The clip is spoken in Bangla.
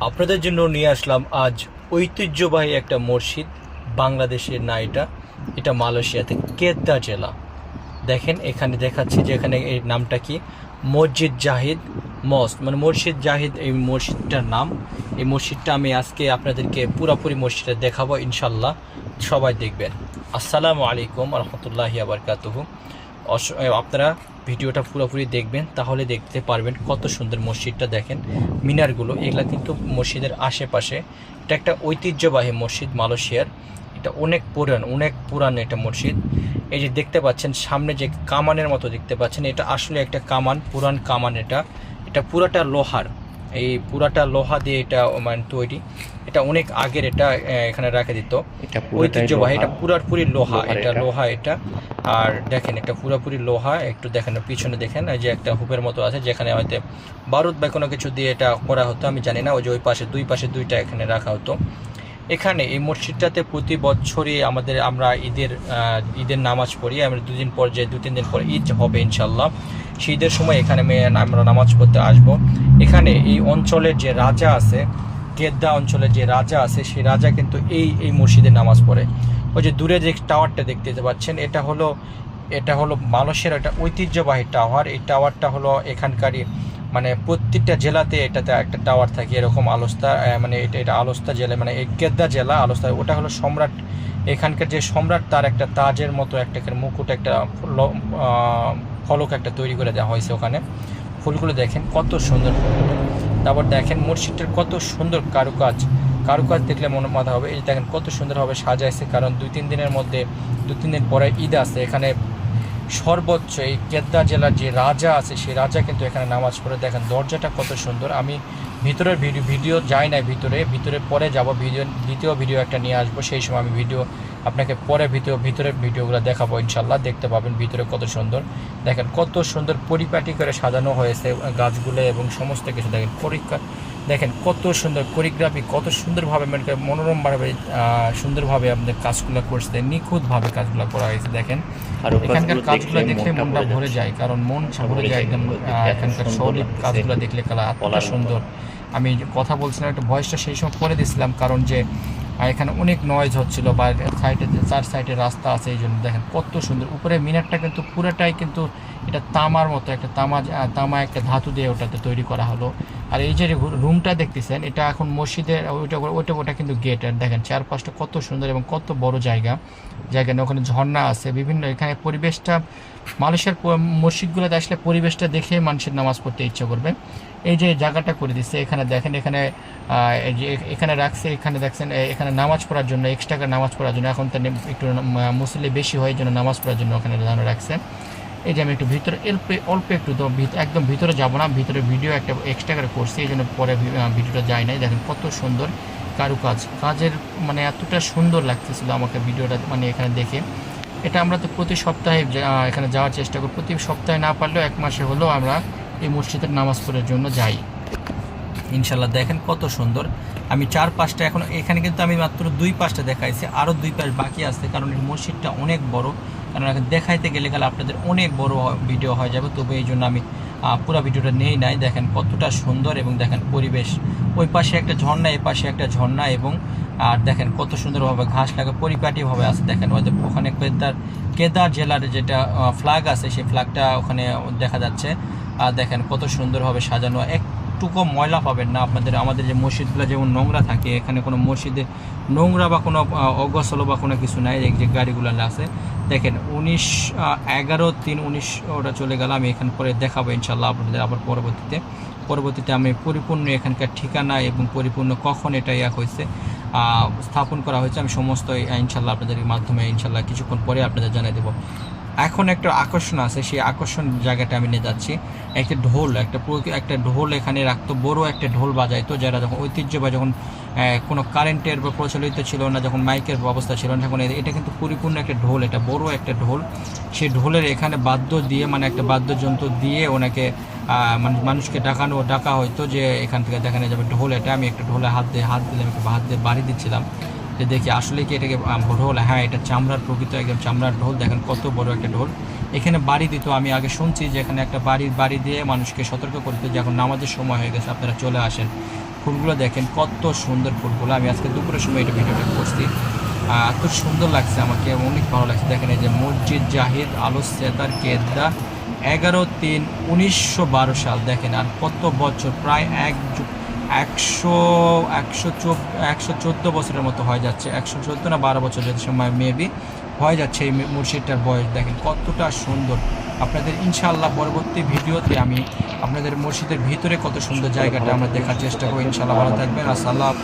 আপনাদের জন্য নিয়ে আসলাম আজ ঐতিহ্যবাহী একটা মসজিদ। বাংলাদেশের না, এটা মালয়েশিয়াতে কেদ্দা জেলা। দেখেন এখানে দেখাচ্ছি যে এখানে এই নামটা কি, মসজিদ জাহিদ মস্ক, মানে মসজিদ জাহিদ এই মসজিদটার নাম। এই মসজিদটা আমি আজকে আপনাদেরকে পুরোপুরি মসজিদটা দেখাবো ইনশাল্লাহ, সবাই দেখবেন। আসসালামু আলাইকুম রহমতুল্লাহি বারাকাতুহু। আপনারা ভিডিওটা পুরোপুরি দেখবেন, তাহলে দেখতে পারবেন কত সুন্দর মসজিদটা। দেখেন মিনারগুলো, এগুলা কিন্তু মসজিদের আশেপাশে। এটা একটা ঐতিহ্যবাহী মসজিদ মালয়েশিয়ার। এটা অনেক পুরান এটা মসজিদ। এই যে দেখতে পাচ্ছেন সামনে যে কামানের মতো দেখতে পাচ্ছেন, এটা আসলে একটা কামান, পুরান কামান। এটা পুরাটা লোহার, এই পুরাটা লোহা দিয়ে এটা মানে তৈরি। এটা অনেক আগের, এটা এখানে রাখে দিত, ঐতিহ্যবাহী। এটা পুরাপুরি লোহা, এটা লোহা এটা। আর দেখেন এটা পুরোপুরি লোহা। একটু দেখেন পিছনে, দেখেন এই যে একটা হুপের মতো আছে, যেখানে হয়তো বারুদ বা কোনো কিছু দিয়ে এটা করা হতো, আমি জানি না। ওই যে ওই পাশে দুইটা এখানে রাখা হতো। এখানে এই মসজিদটাতে প্রতি বছরই আমরা ঈদের নামাজ পড়ি। আমরা দু তিন দিন পর ঈদ হবে ইনশাল্লাহ। সেই ঈদের সময় এখানে আমরা নামাজ পড়তে আসব। এখানে এই অঞ্চলের যে রাজা আছে, কেদ্দা অঞ্চলের যে রাজা আছে, সেই রাজা কিন্তু এই মসজিদে নামাজ পড়ে। ওই যে দূরে যে টাওয়ারটা দেখতে পাচ্ছেন, এটা হলো মালয়েশিয়ার একটা ঐতিহ্যবাহী টাওয়ার। এই টাওয়ারটা হলো এখানকারই, মানে প্রত্যেকটা জেলাতে এটাতে একটা টাওয়ার থাকে এরকম। আলোস্তা, মানে এটা আলোস্তা জেলা, মানে এই কেদ্দা জেলা আলোস্তা। ওটা হলো সম্রাট, এখানকার যে সম্রাট, তার একটা তাজের মতো একটা মুকুট, একটা ফলক একটা তৈরি করে দেওয়া হয়েছে ওখানে। ফুলগুলো দেখেন কত সুন্দর ফুলগুলো। তারপর দেখেন মসজিদটার কত সুন্দর কারুকাজ দেখলে মনে মাথা হবে। এই দেখেন কত সুন্দরভাবে সাজাইছে, কারণ দু তিন দিন পরে ঈদ আছে। এখানে সর্বোচ্চ এই কেদ্দা জেলার যে রাজা আছে, সেই রাজা কিন্তু এখানে নামাজ পড়ে। দেখেন দরজাটা কত সুন্দর। আমি ভিতরের ভিডিও যাই নাই, ভিতরে পরে যাব। দ্বিতীয় ভিডিও একটা নিয়ে আসবো, সেই সময় আমি আপনাকে পরে ভিতরের ভিডিওগুলো দেখাবো ইনশাল্লাহ। দেখতে পাবেন ভিতরে কত সুন্দর। দেখেন কত সুন্দর পরিপাটি করে সাজানো হয়েছে গাছগুলো এবং সমস্ত কিছু। দেখেন কত সুন্দর কোরিওগ্রাফি, কত সুন্দরভাবে, মানে মনোরমভাবে সুন্দরভাবে আপনাদের কাজগুলো করছে, নিখুঁতভাবে কাজগুলো করা হয়েছে। দেখেন এখানকার কাজগুলো দেখলে মনটা ভরে যায়, কারণ মন ভরে যায় একদম। এখানকার শৈলীর কাজগুলো দেখলে এতটা সুন্দর। আমি কথা বলছিলাম, একটু ভয়েসটা সেই সময় করে দিয়েছিলাম, কারণ যে এখানে অনেক নয়েজ হচ্ছিল, বা চার সাইডে রাস্তা আছে, এই জন্য। দেখেন কত সুন্দর। উপরে মিনারটা কিন্তু পুরোটাই কিন্তু এটা তামার মতো, একটা তামা একটা ধাতু দিয়ে ওটাতে তৈরি করা হলো। আর এই যে রুমটা দেখতেছেন, এটা এখন মসজিদের ওটা কিন্তু গেট। আর দেখেন চারপাশটা কত সুন্দর এবং কত বড় জায়গা নিয়ে ওখানে ঝর্ণা আছে বিভিন্ন। এখানে পরিবেশটা, মালয়েশিয়ার মসজিদগুলোতে আসলে পরিবেশটা দেখে মানুষের নামাজ পড়তে ইচ্ছা করবে। এই যে জায়গাটা করে দিচ্ছে, এখানে দেখেন, এখানে রাখছে, এখানে দেখছেন, এখানে নামাজ পড়ার জন্য, এক্সট্রা নামাজ পড়ার জন্য। এখন তো একটু মুসল্লি বেশি হয়, জন্য নামাজ পড়ার জন্য ওখানে রাখছে। এই যে আমি একটু ভিতরে অল্প একটু, তো একদম ভিতরে যাবো না, ভিতরে ভিডিও একটা এক্সট্রা করে করছি, এই জন্য পরে ভিডিওটা যায় নাই। দেখেন কত সুন্দর কাজের, মানে এতটা সুন্দর লাগতেছিল আমাকে ভিডিওটা, মানে এখানে দেখে। এটা আমরা তো প্রতি সপ্তাহে এখানে যাওয়ার চেষ্টা করি, প্রতি সপ্তাহে না পারলেও 1 মাসে হলেও আমরা এই মসজিদের নামাজ পড়ার জন্য যাই ইনশাল্লাহ। দেখেন কত সুন্দর। আমি 4-5টা, এখন এখানে কিন্তু আমি মাত্র 2 পাশটা দেখাইছি, আরও 2 পাশ বাকি আছে, কারণ এই মসজিদটা অনেক বড়। কারণ এখন দেখাইতে গেলে আপনাদের অনেক বড় ভিডিও হয়ে যাবে, তবে এই জন্য আমি পুরো ভিডিওটা নেই নাই। দেখেন কতটা সুন্দর, এবং দেখেন পরিবেশ, ওই পাশে একটা ঝর্ণা, এই পাশে একটা ঝর্ণা, এবং আর দেখেন কত সুন্দরভাবে ঘাস লাগা পরিপাটিভাবে আছে। দেখেন ওখানে কেদার জেলার যেটা ফ্ল্যাগ আছে, সেই ফ্ল্যাগটা ওখানে দেখা যাচ্ছে। আর দেখেন কত সুন্দরভাবে সাজানো, একটুকু ময়লা পাবেন না আমাদের যে মসজিদগুলো যেমন নোংরা থাকে, এখানে কোনো মসজিদে নোংরা বা কোনো অগোছালো বা কোনো কিছু নাই। যে গাড়িগুলো আছে দেখেন 11/3/19 ওটা চলে গেল। আমি এখান পরে দেখাবো ইনশাল্লাহ আপনাদের আবার পরবর্তীতে আমি পরিপূর্ণ এখানকার ঠিকানা এবং পরিপূর্ণ কখন এটা হয়েছে, স্থাপন করা হয়েছে, আমি সমস্ত ইনশাল্লাহ আপনাদের মাধ্যমে ইনশাল্লাহ কিছুক্ষণ পরে আপনাদের জানিয়ে দেবো। এখন একটা আকর্ষণ আছে, সেই আকর্ষণ জায়গাটা আমি নিয়ে যাচ্ছি। একটা ঢোল এখানে রাখতো, বড় একটা ঢোল বাজাইতো, যারা যখন ঐতিহ্যবাহী, যখন কোনো কারেন্টের বা প্রচলিত ছিল না, যখন মাইকের ব্যবস্থা ছিল না, তখন এটা কিন্তু পরিপূর্ণ একটা ঢোল, এটা বড় একটা ঢোল। সেই ঢোলের এখানে বাদ্য দিয়ে, মানে একটা বাদ্যযন্ত্র দিয়ে ওনাকে মানুষকে ডাকা হয়তো, যে এখান থেকে দেখানো যাবে ঢোল। এটা আমি একটা ঢোলে হাত দিলাম, হাত দিয়ে বাড়ি দিচ্ছিলাম, যে দেখি আসলে কি এটাকে ঢোল। হ্যাঁ, এটা চামড়ার, প্রকৃত একদম চামড়ার ঢোল। দেখেন কত বড় একটা ঢোল। এখানে বাড়ি দিত, আমি আগে শুনছি যে এখানে একটা বাড়ি দিয়ে মানুষকে সতর্ক করতে, যে এখন নামাজের সময় হয়ে গেছে, আপনারা চলে আসেন। ফুলগুলো দেখেন কত সুন্দর ফুলগুলো। আমি আজকে দুপুরের সময় এটা ভিডিওটা করছি, এত সুন্দর লাগছে আমাকে, অনেক ভালো লাগছে। দেখেন এই যে মসজিদ জাহিদ আলো সেতার কেদ্দা 11/3/1912 সাল। দেখেন আর কত বছর, প্রায় 114 বছরের মতো হয়ে যাচ্ছে, 114 না 12 বছর যদি সময় মেবি হয়ে যাচ্ছে এই মসজিদটার বয়স। দেখেন কতটা সুন্দর। আপনাদের ইনশাআল্লাহ পরবর্তী ভিডিওতে আমি আপনাদের মসজিদের ভিতরে কত সুন্দর জায়গাটা আমরা দেখার চেষ্টা করব ইনশাআল্লাহ। ভালো থাকবেন। আসসালাম।